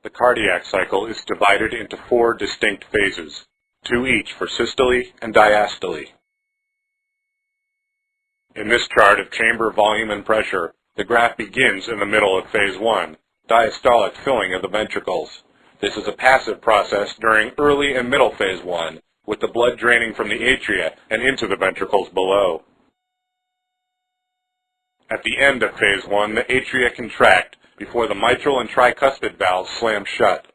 The cardiac cycle is divided into 4 distinct phases, 2 each for systole and diastole. In this chart of chamber volume and pressure, the graph begins in the middle of phase 1, diastolic filling of the ventricles. This is a passive process during early and middle phase 1, with the blood draining from the atria and into the ventricles below. At the end of phase 1, the atria contract before the mitral and tricuspid valves slam shut.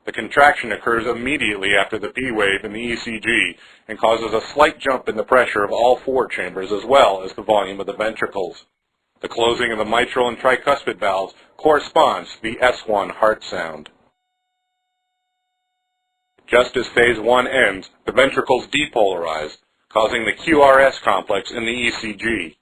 The contraction occurs immediately after the P wave in the ECG and causes a slight jump in the pressure of all 4 chambers as well as the volume of the ventricles. The closing of the mitral and tricuspid valves corresponds to the S1 heart sound. Just as phase 1 ends, the ventricles depolarize, causing the QRS complex in the ECG.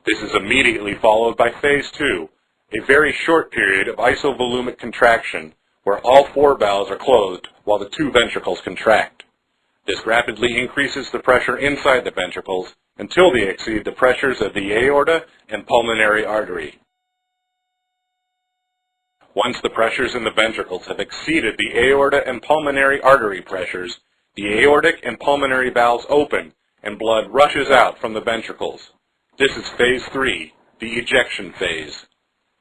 This is immediately followed by phase 2, a very short period of isovolumic contraction, where all 4 valves are closed while the 2 ventricles contract. This rapidly increases the pressure inside the ventricles until they exceed the pressures of the aorta and pulmonary artery. Once the pressures in the ventricles have exceeded the aorta and pulmonary artery pressures, the aortic and pulmonary valves open and blood rushes out from the ventricles. This is phase 3, the ejection phase.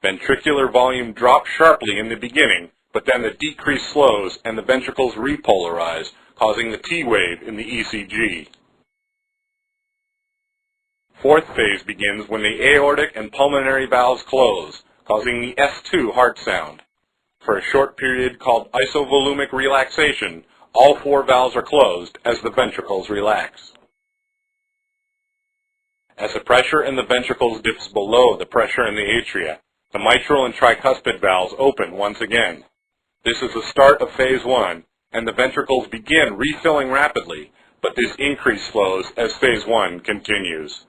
Ventricular volume drops sharply in the beginning, but then the decrease slows and the ventricles repolarize, causing the T wave in the ECG. Fourth phase begins when the aortic and pulmonary valves close, causing the S2 heart sound. For a short period called isovolumic relaxation, all 4 valves are closed as the ventricles relax. As the pressure in the ventricles dips below the pressure in the atria, the mitral and tricuspid valves open once again. This is the start of phase 1, and the ventricles begin refilling rapidly, but this increase slows as phase 1 continues.